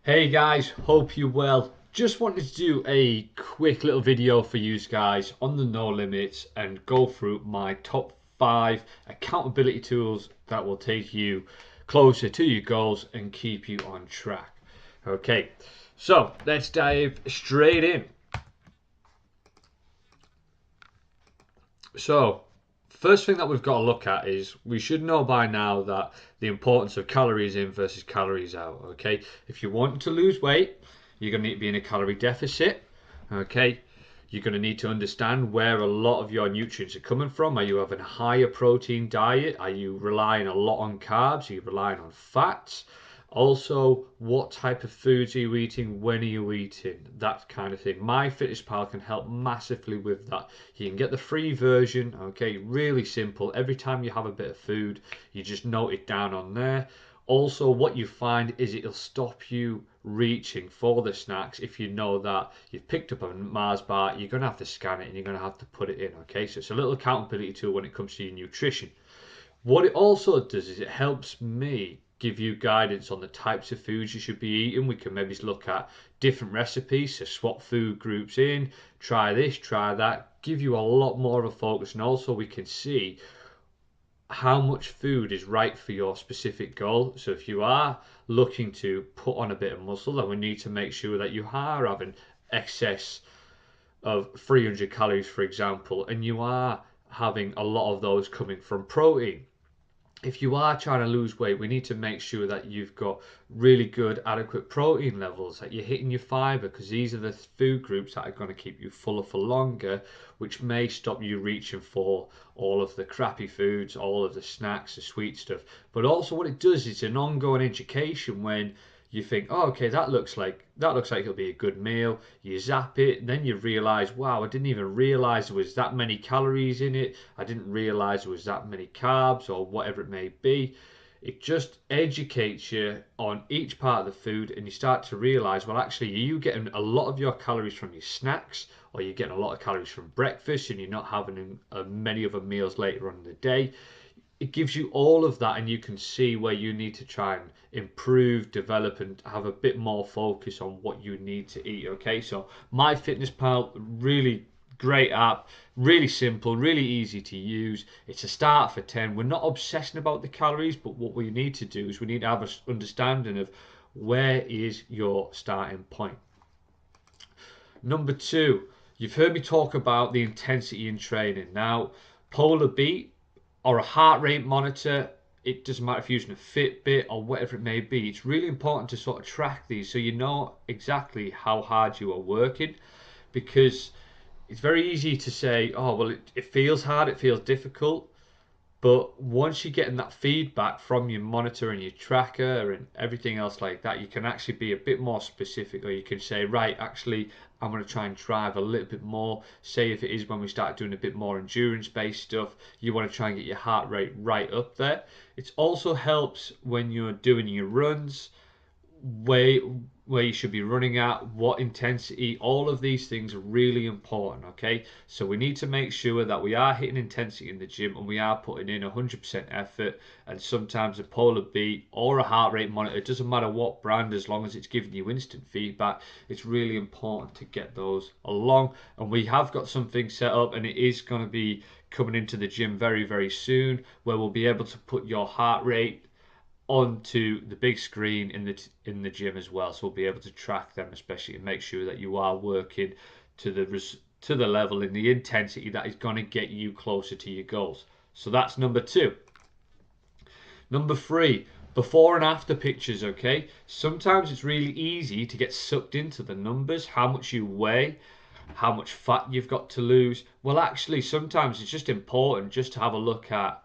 Hey guys, hope you're well. Just wanted to do a quick little video for you guys on the no limits and go through my top 5 accountability tools that will take you closer to your goals and keep you on track. Okay, so let's dive straight in. So, first thing that we've got to look at is we should know by now that the importance of calories in versus calories out. Okay, if you want to lose weight, you're going to need to be in a calorie deficit. Okay, you're going to need to understand where a lot of your nutrients are coming from. Are you having a higher protein diet? Are you relying a lot on carbs? Are you relying on fats? Also, what type of foods are you eating? When are you eating? That kind of thing. MyFitnessPal can help massively with that. You can get the free version, okay, really simple. Every time you have a bit of food, you just note it down on there. Also, what you find is it'll stop you reaching for the snacks if you know that you've picked up a Mars bar, you're going to have to scan it and you're going to have to put it in, okay? So it's a little accountability tool when it comes to your nutrition. What it also does is it helps me give you guidance on the types of foods you should be eating. We can maybe look at different recipes, so swap food groups in, try this, try that, give you a lot more of a focus, and also we can see how much food is right for your specific goal. So if you are looking to put on a bit of muscle, then we need to make sure that you are having excess of 300 calories, for example, and you are having a lot of those coming from protein. If you are trying to lose weight, we need to make sure that you've got really good, adequate protein levels, that you're hitting your fiber, because these are the food groups that are going to keep you fuller for longer, which may stop you reaching for all of the crappy foods, all of the snacks, the sweet stuff. But also, what it does is an ongoing education when you think, oh, okay, that looks like it'll be a good meal. You zap it, and then you realize, wow, I didn't even realize there was that many calories in it. I didn't realize there was that many carbs or whatever it may be. It just educates you on each part of the food, and you start to realize, well, actually, are you getting a lot of your calories from your snacks, or you're getting a lot of calories from breakfast, and you're not having many other meals later on in the day? It gives you all of that, and you can see where you need to try and improve, develop, and have a bit more focus on what you need to eat. Okay, so MyFitnessPal, really great app, really simple, really easy to use. It's a start for 10. We're not obsessing about the calories, but what we need to do is we need to have an understanding of where is your starting point. Number two, you've heard me talk about the intensity in training. Now, Polar Beat or a heart rate monitor, it doesn't matter if you're using a Fitbit or whatever it may be, it's really important to sort of track these so you know exactly how hard you are working, because it's very easy to say, oh, well, it feels hard, it feels difficult. But once you're getting that feedback from your monitor and your tracker and everything else like that, you can actually be a bit more specific, or you can say, right, actually, I'm going to try and drive a little bit more. Say if it is when we start doing a bit more endurance-based stuff, you want to try and get your heart rate right up there. It also helps when you're doing your runs, where where you should be running at, what intensity, all of these things are really important, okay? So we need to make sure that we are hitting intensity in the gym and we are putting in 100% effort. And sometimes a Polar Beat or a heart rate monitor, it doesn't matter what brand, as long as it's giving you instant feedback, it's really important to get those along. And we have got something set up, and it is going to be coming into the gym very, very soon, where we'll be able to put your heart rate onto the big screen in the gym as well, so we'll be able to track them, especially, and make sure that you are working to the level and the intensity that is going to get you closer to your goals. So that's number two. Number three, before and after pictures. Okay, sometimes it's really easy to get sucked into the numbers, how much you weigh, how much fat you've got to lose. Well, actually, sometimes it's just important just to have a look at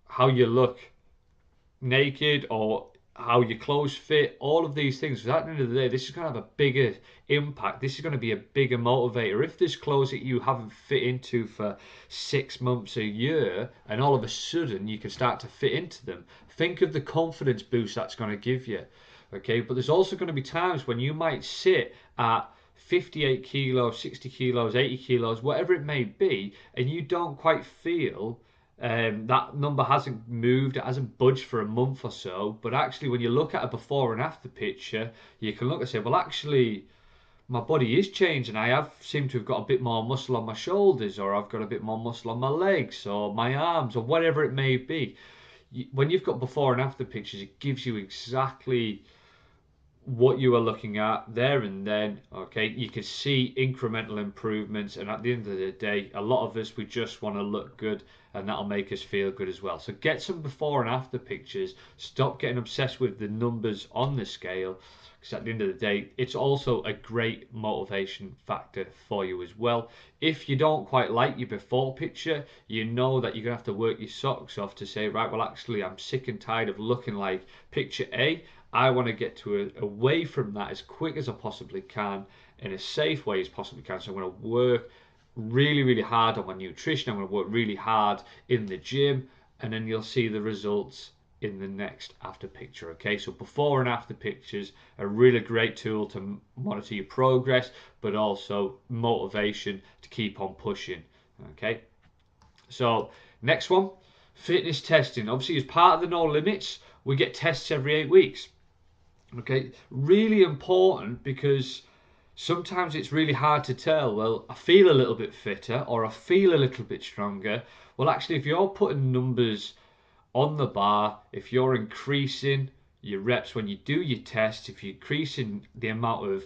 how you look naked, or how your clothes fit, all of these things. Because at the end of the day, this is going to have a bigger impact. This is going to be a bigger motivator. If there's clothes that you haven't fit into for 6 months, a year, and all of a sudden you can start to fit into them, think of the confidence boost that's going to give you. Okay, but there's also going to be times when you might sit at 58 kilos, 60 kilos, 80 kilos, whatever it may be, and you don't quite feel that number hasn't moved, it hasn't budged for a month or so. But actually, when you look at a before and after picture, you can look and say, well, actually, my body is changing. I have seemed to have got a bit more muscle on my shoulders, or I've got a bit more muscle on my legs, or my arms, or whatever it may be. When you've got before and after pictures, it gives you exactly what you are looking at there and then. Okay, you can see incremental improvements, and at the end of the day, a lot of us, we just want to look good, and that'll make us feel good as well. So get some before and after pictures. Stop getting obsessed with the numbers on the scale, because at the end of the day, it's also a great motivation factor for you as well. If you don't quite like your before picture, you know that you're gonna have to work your socks off to say, right, well, actually, I'm sick and tired of looking like picture A. I want to get away from that as quick as I possibly can, in a safe way as possibly can. So I'm going to work really, really hard on my nutrition. I'm going to work really hard in the gym, and then you'll see the results in the next after picture. Okay, so before and after pictures are a really great tool to monitor your progress, but also motivation to keep on pushing. Okay, so next one, fitness testing. Obviously, as part of the No Limits, we get tests every 8 weeks. Okay, really important, because sometimes it's really hard to tell, well, I feel a little bit fitter or I feel a little bit stronger. Well, actually, if you're putting numbers on the bar, if you're increasing your reps when you do your test, if you're increasing the amount of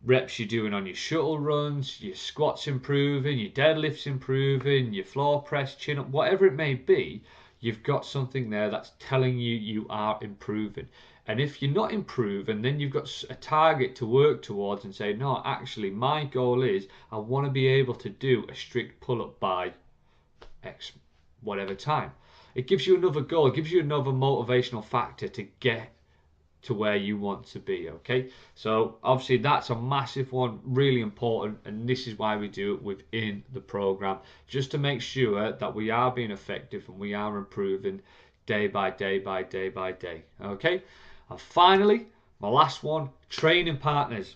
reps you're doing on your shuttle runs, your squats improving, your deadlifts improving, your floor press, chin up, whatever it may be, you've got something there that's telling you you are improving. And if you're not improving, then you've got a target to work towards and say, no, actually, my goal is I want to be able to do a strict pull-up by X whatever time. It gives you another goal, it gives you another motivational factor to get to where you want to be. Okay, so obviously that's a massive one, really important, and this is why we do it within the program, just to make sure that we are being effective and we are improving day by day by day by day. Okay, and finally, my last one, training partners.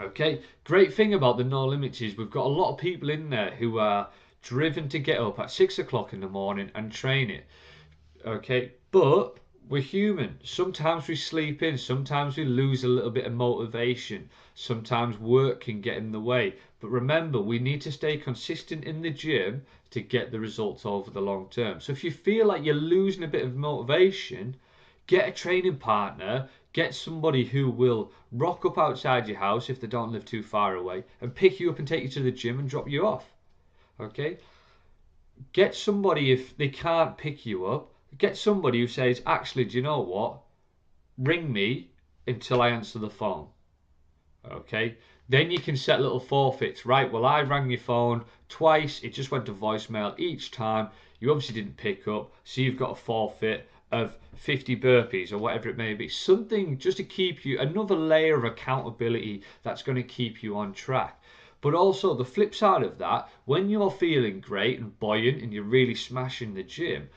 Okay, great thing about the No Limits is we've got a lot of people in there who are driven to get up at 6 o'clock in the morning and train it. Okay, but we're human. Sometimes we sleep in, sometimes we lose a little bit of motivation, sometimes work can get in the way. But remember, we need to stay consistent in the gym to get the results over the long term. So if you feel like you're losing a bit of motivation, get a training partner, get somebody who will rock up outside your house if they don't live too far away and pick you up and take you to the gym and drop you off. Okay? Get somebody, if they can't pick you up, get somebody who says, actually, do you know what? Ring me until I answer the phone. Okay? Then you can set little forfeits. Right, well, I rang your phone twice. It just went to voicemail each time. You obviously didn't pick up. So you've got a forfeit of 50 burpees or whatever it may be. Something just to keep you, another layer of accountability that's going to keep you on track. But also the flip side of that, when you're feeling great and buoyant and you're really smashing the gym,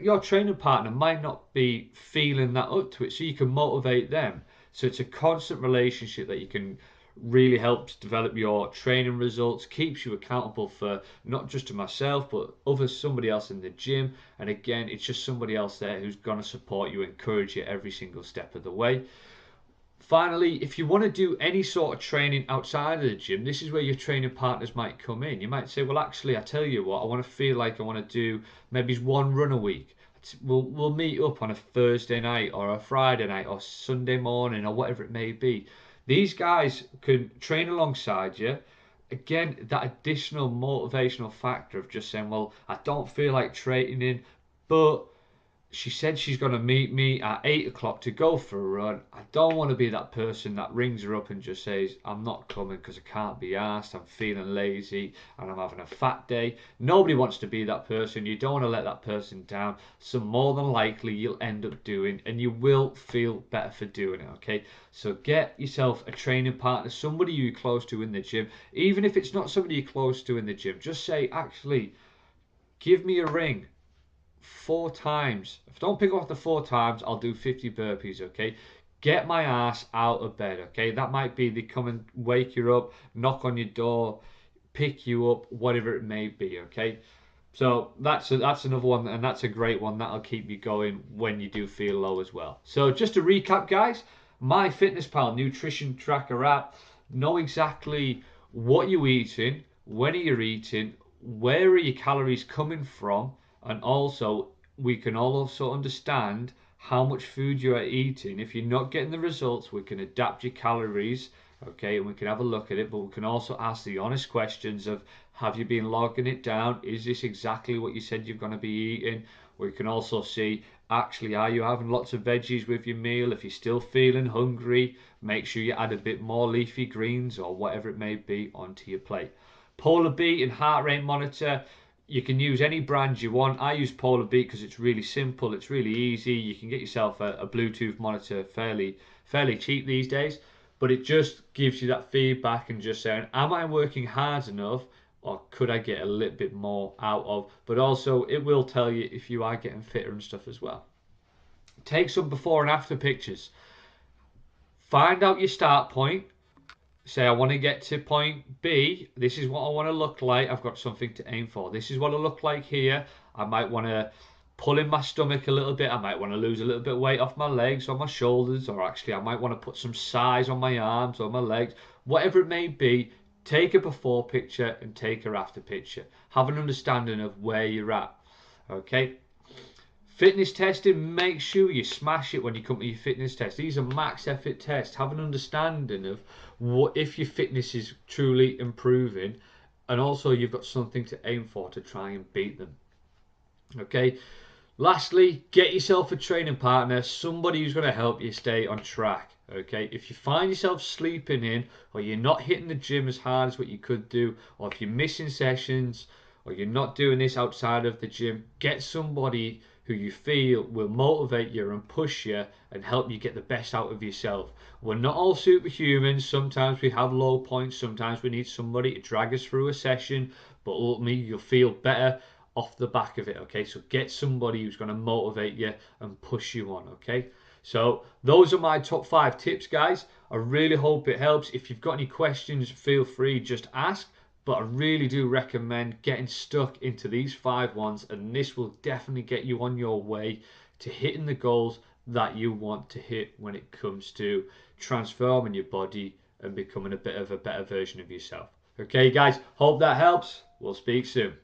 your training partner might not be feeling that up to it, so you can motivate them. So it's a constant relationship that you can really helps develop your training results, keeps you accountable for not just to myself but others, somebody else in the gym. And again, it's just somebody else there who's going to support you, encourage you every single step of the way. Finally, if you want to do any sort of training outside of the gym, this is where your training partners might come in. You might say, well, actually, I tell you what, I want to feel like I want to do maybe one run a week. We'll meet up on a Thursday night or a Friday night or Sunday morning or whatever it may be. These guys can train alongside you. Again, that additional motivational factor of just saying, well, I don't feel like training, but she said she's going to meet me at 8 o'clock to go for a run. I don't want to be that person that rings her up and just says, I'm not coming because I can't be asked, I'm feeling lazy and I'm having a fat day. Nobody wants to be that person. You don't want to let that person down. So more than likely you'll end up doing, and you will feel better for doing it. Okay, so get yourself a training partner, somebody you're close to in the gym. Even if it's not somebody you're close to in the gym, just say, actually, give me a ring 4 times. If I don't pick up the 4 times, I'll do 50 burpees. Okay, get my ass out of bed. Okay, that might be they come and wake you up, knock on your door, pick you up, whatever it may be. Okay, So that's another one, and that's a great one. That'll keep you going when you do feel low as well. So just to recap, guys, MyFitnessPal nutrition tracker app. Know exactly what you're eating, when are you eating, where are your calories coming from, and also we can also understand how much food you are eating. If you're not getting the results, we can adapt your calories, okay, and we can have a look at it, but we can also ask the honest questions of, have you been logging it down? Is this exactly what you said you're going to be eating? We can also see, actually, are you having lots of veggies with your meal? If you're still feeling hungry, make sure you add a bit more leafy greens or whatever it may be onto your plate. Polar Beat and heart rate monitor. You can use any brand you want. I use Polar Beat because it's really simple. It's really easy. You can get yourself a Bluetooth monitor fairly cheap these days. But it just gives you that feedback and just saying, am I working hard enough, or could I get a little bit more out of? But also, it will tell you if you are getting fitter and stuff as well. Take some before and after pictures. Find out your start point. Say, I want to get to point B. This is what I want to look like. I've got something to aim for. This is what I look like here. I might want to pull in my stomach a little bit. I might want to lose a little bit of weight off my legs or my shoulders, or actually I might want to put some size on my arms or my legs. Whatever it may be, take a before picture and take a after picture. Have an understanding of where you're at. Okay. Fitness testing, make sure you smash it when you come to your fitness test. These are max effort tests. Have an understanding of what if your fitness is truly improving, and also you've got something to aim for to try and beat them. Okay. Lastly, get yourself a training partner, somebody who's going to help you stay on track. Okay, if you find yourself sleeping in, or you're not hitting the gym as hard as what you could do, or if you're missing sessions, or you're not doing this outside of the gym, get somebody who you feel will motivate you and push you and help you get the best out of yourself. We're not all superhumans. Sometimes we have low points. Sometimes we need somebody to drag us through a session, but ultimately you'll feel better off the back of it. Okay, so get somebody who's going to motivate you and push you on. Okay, so those are my top 5 tips, guys. I really hope it helps. If you've got any questions, feel free, just ask. But I really do recommend getting stuck into these 5 ones, and this will definitely get you on your way to hitting the goals that you want to hit when it comes to transforming your body and becoming a bit of a better version of yourself. Okay, guys, hope that helps. We'll speak soon.